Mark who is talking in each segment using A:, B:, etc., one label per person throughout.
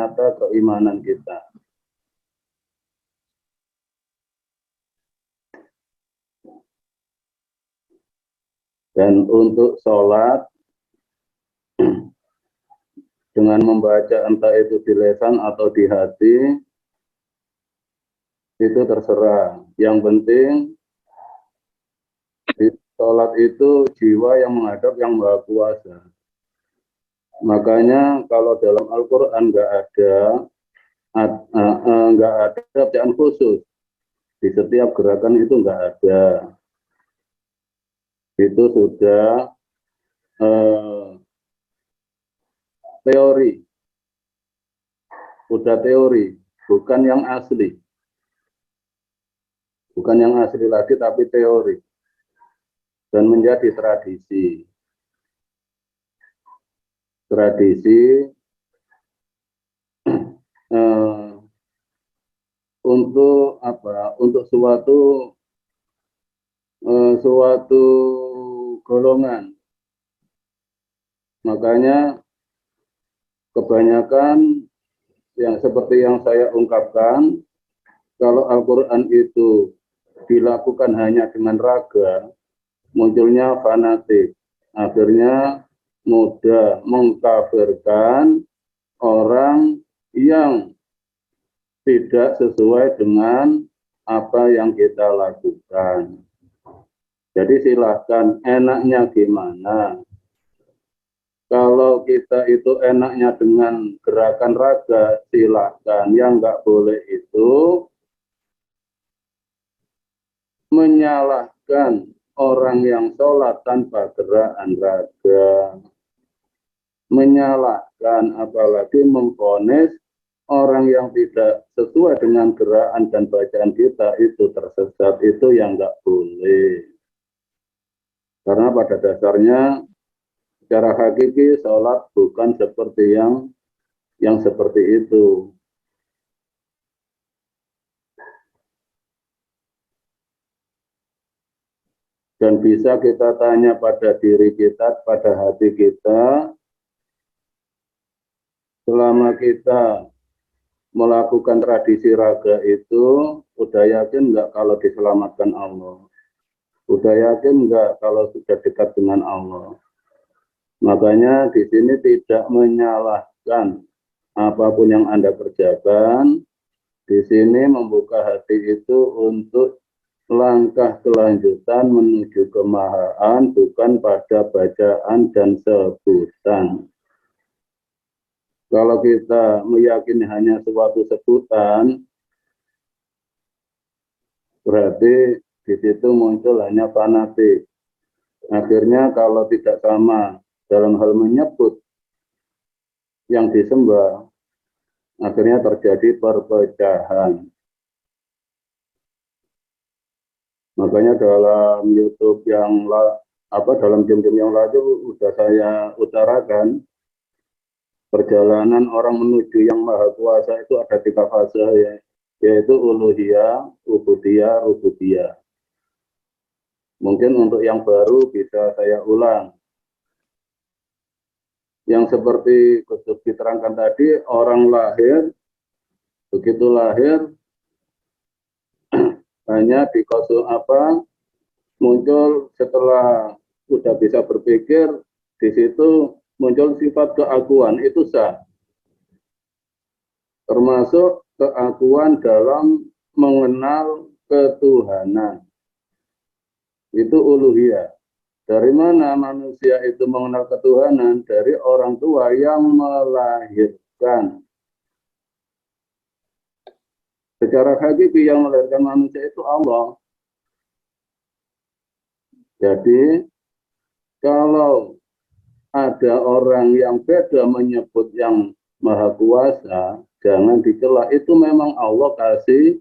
A: nyata keimanan kita. Dan untuk sholat, dengan membaca entah itu di lisan atau di hati, itu terserah. Yang penting, di sholat itu jiwa yang menghadap yang Maha Kuasa. Makanya kalau dalam Al-Quran nggak ada bacaan khusus. Di setiap gerakan itu nggak ada. Itu sudah teori, udah teori, bukan yang asli. Bukan yang asli lagi, tapi teori. Dan menjadi tradisi. Tradisi untuk apa? Untuk suatu golongan. Makanya kebanyakan yang seperti yang saya ungkapkan, kalau Al-Quran itu dilakukan hanya dengan raga, munculnya fanatik. Akhirnya mudah mengkafirkan orang yang tidak sesuai dengan apa yang kita lakukan. Jadi silahkan, enaknya gimana? Kalau kita itu enaknya dengan gerakan raga, silahkan. Yang nggak boleh itu menyalahkan orang yang sholat tanpa gerakan raga. Menyalahkan, apalagi memvonis orang yang tidak sesuai dengan gerakan dan bacaan kita itu tersesat, itu yang nggak boleh. Karena pada dasarnya secara hakiki sholat bukan seperti yang seperti itu. Dan bisa kita tanya pada diri kita, pada hati kita, selama kita melakukan tradisi raga itu, udah yakin nggak kalau diselamatkan Allah? Udah yakin nggak kalau sudah dekat dengan Allah? Makanya di sini tidak menyalahkan apapun yang Anda kerjakan. Di sini membuka hati itu untuk langkah kelanjutan menuju kemahaan, bukan pada bacaan dan sebutan. Kalau kita meyakini hanya suatu sebutan, berarti di situ muncul hanya fanatik. Akhirnya kalau tidak sama dalam hal menyebut yang disembah, akhirnya terjadi perpecahan. Makanya dalam YouTube yang dalam game-game yang lalu sudah saya utarakan, perjalanan orang menuju yang Maha Kuasa itu ada 3 fase, yaitu uluhiyah, ubudiyah, rububiyah. Mungkin untuk yang baru bisa saya ulang. Yang seperti Gus diterangkan tadi, orang lahir, begitu lahir, hanya muncul setelah sudah bisa berpikir, di situ muncul sifat keakuan, itu sah. Termasuk keakuan dalam mengenal ketuhanan. Itu uluhiyah. Dari mana manusia itu mengenal ketuhanan? Dari orang tua yang melahirkan. Secara hakiki yang melahirkan manusia itu Allah. Jadi kalau ada orang yang beda menyebut yang Maha Kuasa, jangan dicela. Itu memang Allah kasih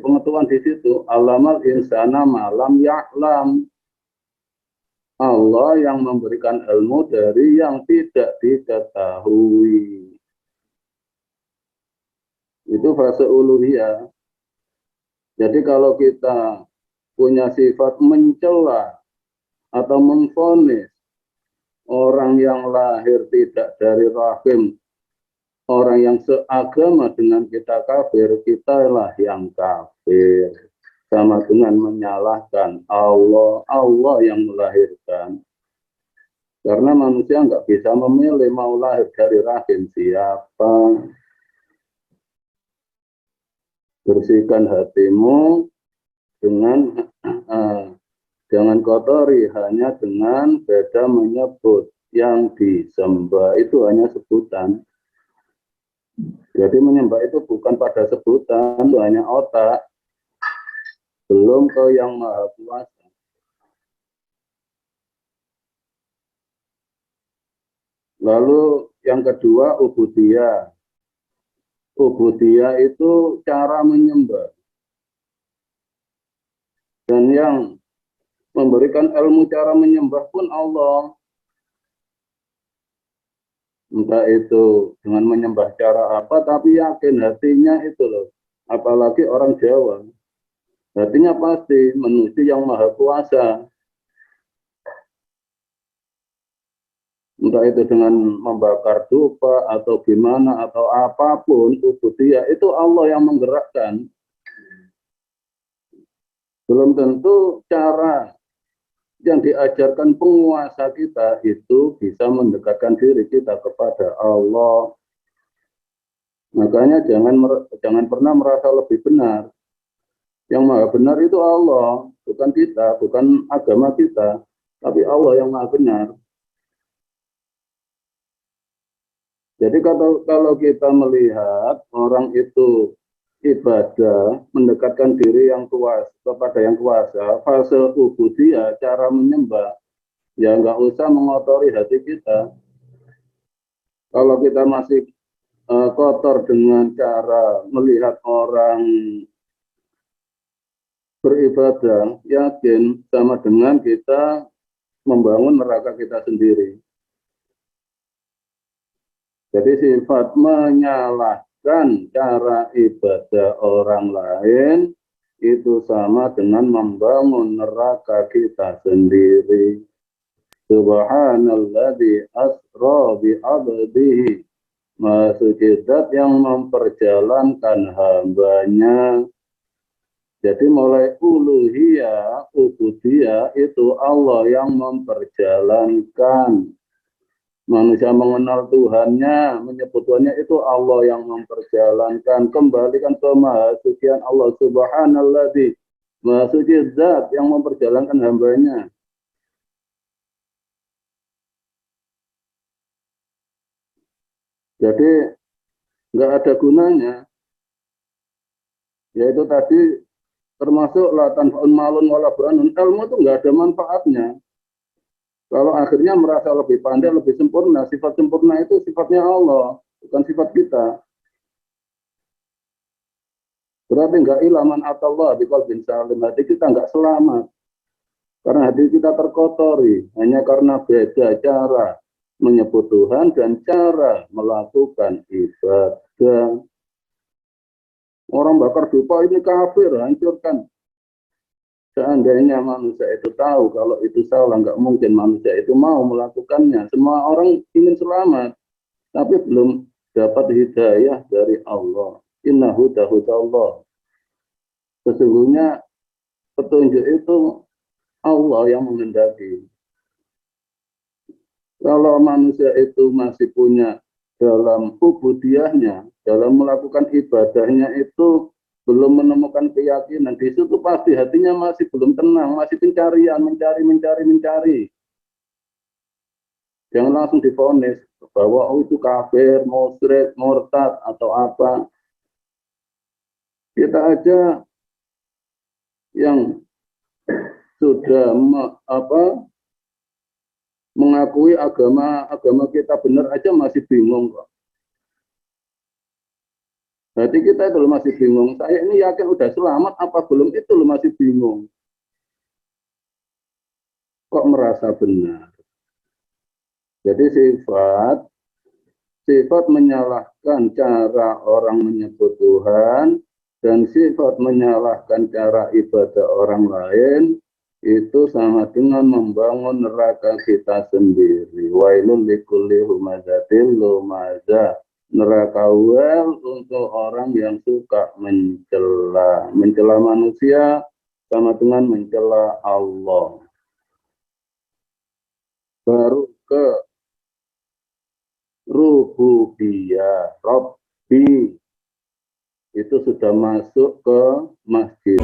A: pengetahuan di situ. Alamal insana malam ya'lam. Allah yang memberikan ilmu dari yang tidak diketahui. Itu fase uluhiyah. Jadi kalau kita punya sifat mencela atau memvonis orang yang lahir tidak dari rahim orang yang seagama dengan kita kafir, kita lah yang kafir. Sama dengan menyalahkan Allah, Allah yang melahirkan. Karena manusia nggak bisa memilih mau lahir dari rahim siapa. Bersihkan hatimu dengan jangan kotori hanya dengan beda menyebut yang disembah itu hanya sebutan. Jadi menyembah itu bukan pada sebutan, itu hanya otak, belum ke yang maha kuasa. Lalu yang kedua ubudiyah. Ubudiyah itu cara menyembah. Dan yang memberikan ilmu cara menyembah pun Allah. Entah itu dengan menyembah cara apa, tapi yakin hatinya itu loh. Apalagi orang Jawa. Hatinya pasti menuju yang maha kuasa. Entah itu dengan membakar dupa atau gimana atau apapun, ubudiyah itu Allah yang menggerakkan. Belum tentu cara yang diajarkan penguasa kita itu bisa mendekatkan diri kita kepada Allah. Makanya jangan pernah merasa lebih benar. Yang maha benar itu Allah, bukan kita, bukan agama kita, tapi Allah yang maha benar. Jadi kalau kita melihat orang itu ibadah, mendekatkan diri yang kuasa kepada yang kuasa, fase ubudiyah, cara menyembah, ya nggak usah mengotori hati kita. Kalau kita masih kotor dengan cara melihat orang beribadah, yakin sama dengan kita membangun neraka kita sendiri. Jadi sifat menyalahkan cara ibadah orang lain itu sama dengan membangun neraka kita sendiri. Subhanalladzi asra bi 'abdihi. Maha suci zat yang memperjalankan hambanya. Jadi mulai uluhiyah, ubudiyah itu Allah yang memperjalankan. Manusia mengenal Tuhannya, menyebut Tuhannya itu Allah yang memperjalankan. Kembalikan ke maha sucian Allah subhanalladzi. Maha suci zat yang memperjalankan hambanya. Jadi nggak ada gunanya. Yaitu tadi termasuk latan faun malun wala branun. Ilmu itu nggak ada manfaatnya. Kalau akhirnya merasa lebih pandai, lebih sempurna, sifat sempurna itu sifatnya Allah, bukan sifat kita. Berarti nggak ilaman atallah di qalbin salim, hati kita nggak selamat. Karena hati kita terkotori, hanya karena beda cara menyebut Tuhan dan cara melakukan ibadah. Orang bakar dupa ini kafir, hancurkan. Seandainya manusia itu tahu kalau itu salah, nggak mungkin manusia itu mau melakukannya. Semua orang ingin selamat, tapi belum dapat hidayah dari Allah. Innahu hudahudallah. Sesungguhnya petunjuk itu Allah yang menghendaki. Kalau manusia itu masih punya dalam ubudiyahnya, dalam melakukan ibadahnya itu belum menemukan keyakinan, di situ pasti hatinya masih belum tenang, masih pencarian, mencari. Jangan langsung divonis bahwa itu kafir, musyrik, murtad atau apa. Kita aja yang sudah mengakui agama kita benar aja masih bingung kok. Berarti kita itu masih bingung. Saya ini yakin udah selamat apa belum itu masih bingung. Kok merasa benar? Jadi sifat menyalahkan cara orang menyebut Tuhan dan sifat menyalahkan cara ibadah orang lain itu sama dengan membangun neraka kita sendiri. Wailul likulli humazatil lumazah. Neraka well untuk orang yang suka mencela. Mencela manusia sama dengan mencela Allah. Baru ke rububiyah, Rabbi, itu sudah masuk ke masjid.